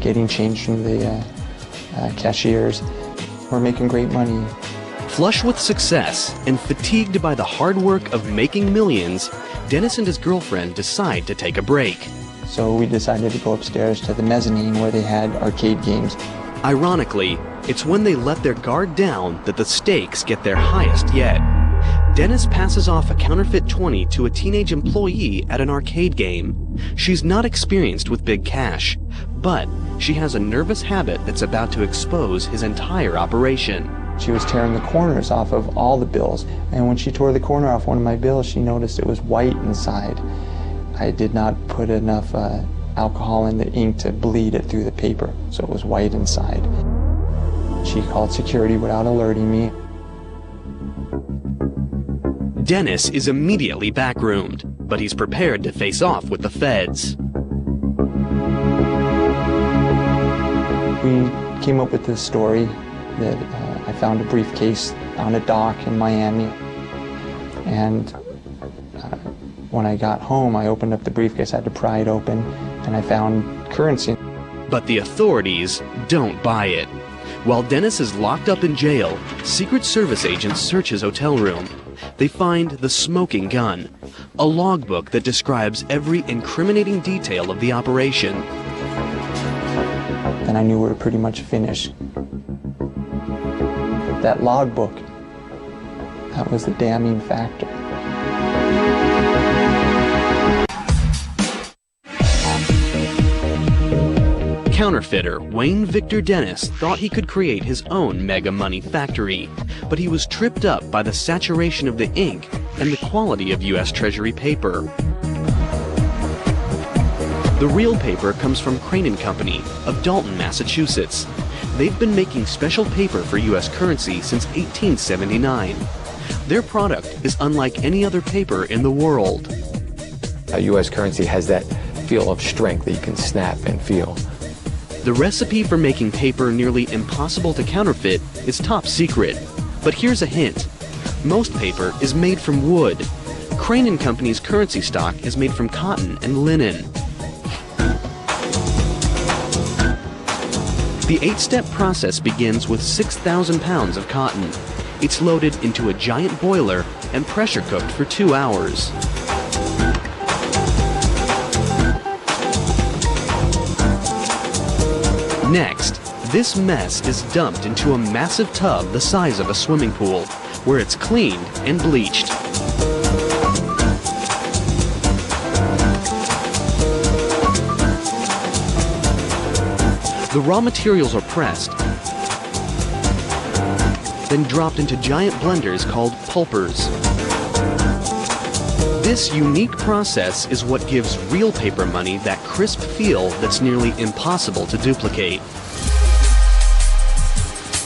getting change from the cashiers. We're making great money. Flush with success and fatigued by the hard work of making millions, Dennis and his girlfriend decide to take a break. So we decided to go upstairs to the mezzanine where they had arcade games. Ironically, it's when they let their guard down that the stakes get their highest yet. Dennis passes off a counterfeit 20 to a teenage employee at an arcade game. She's not experienced with big cash, but she has a nervous habit that's about to expose his entire operation. She was tearing the corners off of all the bills, and when she tore the corner off one of my bills, she noticed it was white inside. I did not put enough alcohol in the ink to bleed it through the paper, so it was white inside. She called security without alerting me. Dennis is immediately backroomed, but he's prepared to face off with the feds. We came up with this story that I found a briefcase on a dock in Miami, and when I got home, I opened up the briefcase, I had to pry it open, and I found currency. But the authorities don't buy it. While Dennis is locked up in jail, Secret Service agents search his hotel room. They find the smoking gun, a logbook that describes every incriminating detail of the operation. And I knew we were pretty much finished. That logbook, that was the damning factor. Counterfeiter Wayne Victor Dennis thought he could create his own mega money factory, but he was tripped up by the saturation of the ink and the quality of U.S. Treasury paper. The real paper comes from Crane & Company of Dalton, Massachusetts. They've been making special paper for U.S. currency since 1879. Their product is unlike any other paper in the world. U.S. currency has that feel of strength that you can snap and feel. The recipe for making paper nearly impossible to counterfeit is top secret. But here's a hint. Most paper is made from wood. Crane & Company's currency stock is made from cotton and linen. The 8-step process begins with 6,000 pounds of cotton. It's loaded into a giant boiler and pressure cooked for 2 hours. Next, this mess is dumped into a massive tub the size of a swimming pool, where it's cleaned and bleached. The raw materials are pressed, then dropped into giant blenders called pulpers. This unique process is what gives real paper money that crisp feel that's nearly impossible to duplicate.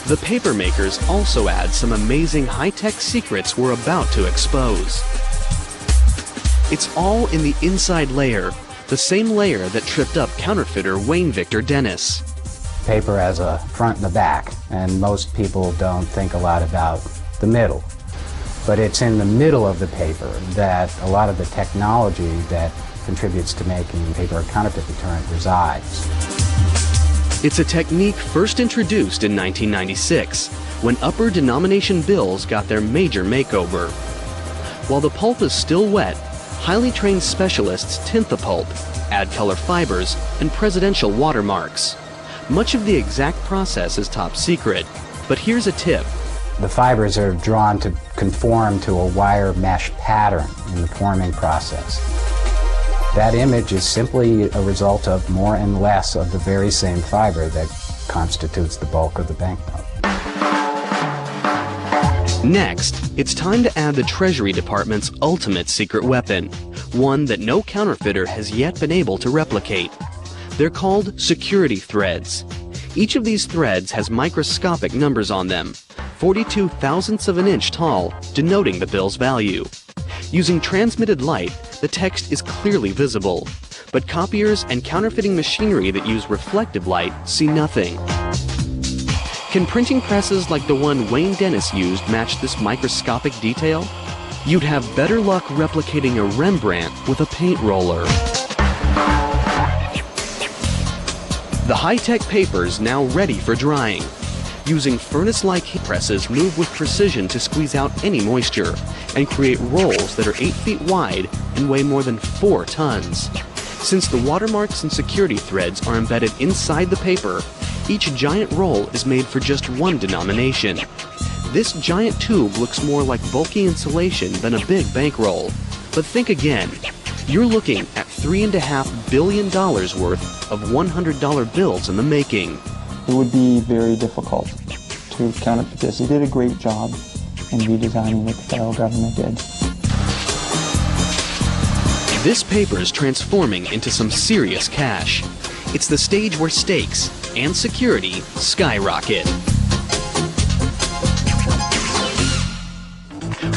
The paper makers also add some amazing high-tech secrets we're about to expose. It's all in the inside layer, the same layer that tripped up counterfeiter Wayne Victor Dennis. Paper has a front and a back, and most people don't think a lot about the middle. But it's in the middle of the paper that a lot of the technology that contributes to making paper a counterfeit deterrent resides. It's a technique first introduced in 1996, when upper denomination bills got their major makeover. While the pulp is still wet, highly trained specialists tint the pulp, add color fibers, and presidential watermarks. Much of the exact process is top secret, but here's a tip. The fibers are drawn to conform to a wire mesh pattern in the forming process. That image is simply a result of more and less of the very same fiber that constitutes the bulk of the banknote. Next, it's time to add the Treasury Department's ultimate secret weapon, one that no counterfeiter has yet been able to replicate. They're called security threads. Each of these threads has microscopic numbers on them, 42 thousandths of an inch tall, denoting the bill's value. Using transmitted light, the text is clearly visible, but copiers and counterfeiting machinery that use reflective light see nothing. Can printing presses like the one Wayne Dennis used match this microscopic detail? You'd have better luck replicating a Rembrandt with a paint roller. The high-tech paper is now ready for drying. Using furnace-like heat presses move with precision to squeeze out any moisture and create rolls that are 8 feet wide and weigh more than 4 tons. Since the watermarks and security threads are embedded inside the paper, each giant roll is made for just one denomination. This giant tube looks more like bulky insulation than a big bankroll. But think again. You're looking at $3.5 billion worth of $100 bills in the making. It would be very difficult to counterfeit this. He did a great job in redesigning what the federal government did. This paper is transforming into some serious cash. It's the stage where stakes and security skyrocket.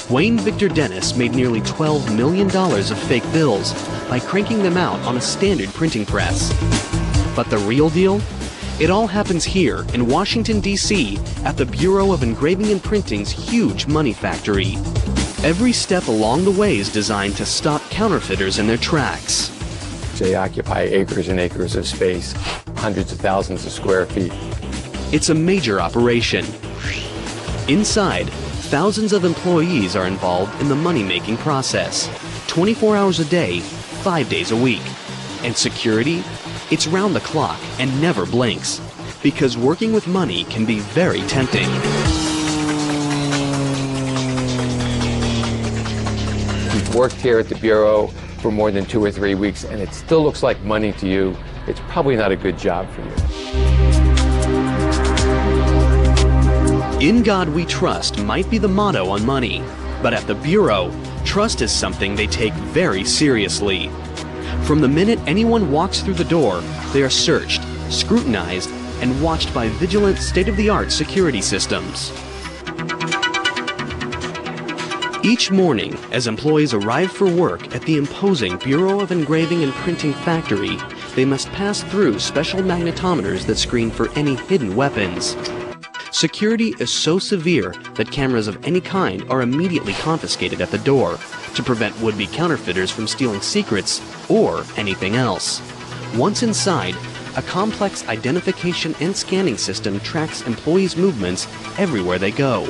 Wayne Victor Dennis made nearly $12 million of fake bills by cranking them out on a standard printing press. But the real deal? It all happens here in Washington, D.C. at the Bureau of Engraving and Printing's huge money factory. Every step along the way is designed to stop counterfeiters in their tracks. They occupy acres and acres of space, hundreds of thousands of square feet. It's a major operation. Inside, thousands of employees are involved in the money-making process, 24 hours a day, 5 days a week. And security? It's round the clock and never blinks, because working with money can be very tempting. You've worked here at the Bureau for more than 2 or 3 weeks and it still looks like money to you. It's probably not a good job for you. In God we trust might be the motto on money, but at the Bureau, trust is something they take very seriously. From the minute anyone walks through the door, they are searched, scrutinized, and watched by vigilant state-of-the-art security systems. Each morning, as employees arrive for work at the imposing Bureau of Engraving and Printing factory, they must pass through special magnetometers that screen for any hidden weapons. Security is so severe that cameras of any kind are immediately confiscated at the door to prevent would-be counterfeiters from stealing secrets or anything else. Once inside, a complex identification and scanning system tracks employees' movements everywhere they go.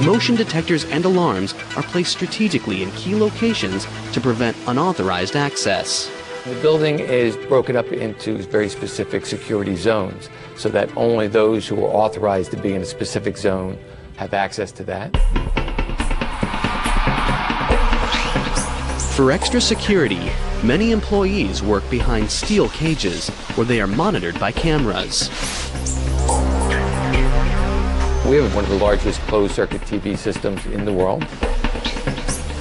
Motion detectors and alarms are placed strategically in key locations to prevent unauthorized access. The building is broken up into very specific security zones so that only those who are authorized to be in a specific zone have access to that. For extra security, many employees work behind steel cages where they are monitored by cameras. We have one of the largest closed-circuit TV systems in the world.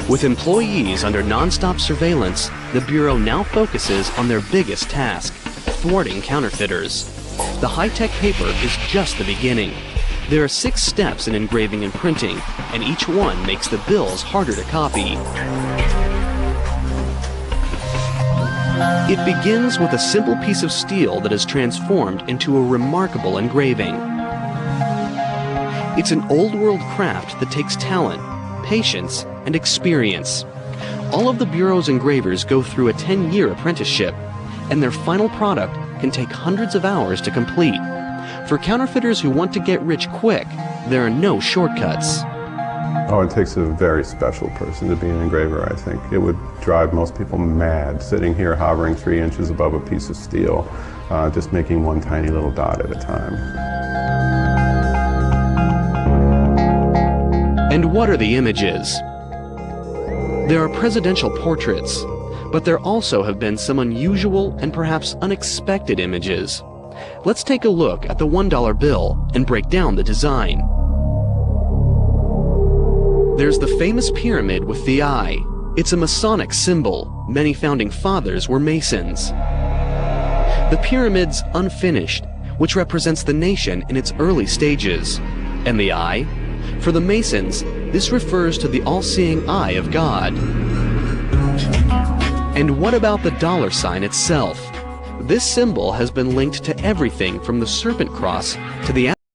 With employees under non-stop surveillance, the Bureau now focuses on their biggest task, thwarting counterfeiters. The high-tech paper is just the beginning. There are 6 steps in engraving and printing, and each one makes the bills harder to copy. It begins with a simple piece of steel that is transformed into a remarkable engraving. It's an old-world craft that takes talent, patience, and experience. All of the Bureau's engravers go through a 10-year apprenticeship, and their final product can take hundreds of hours to complete. For counterfeiters who want to get rich quick, there are no shortcuts. Oh, it takes a very special person to be an engraver, I think. It would drive most people mad, sitting here hovering 3 inches above a piece of steel, just making one tiny little dot at a time. And what are the images? There are presidential portraits, but there also have been some unusual and perhaps unexpected images. Let's take a look at the $1 bill and break down the design. There's the famous pyramid with the eye. It's a Masonic symbol. Many founding fathers were Masons. The pyramid's unfinished, which represents the nation in its early stages. And the eye? For the Masons, this refers to the all-seeing eye of God. And what about the dollar sign itself? This symbol has been linked to everything from the serpent cross to the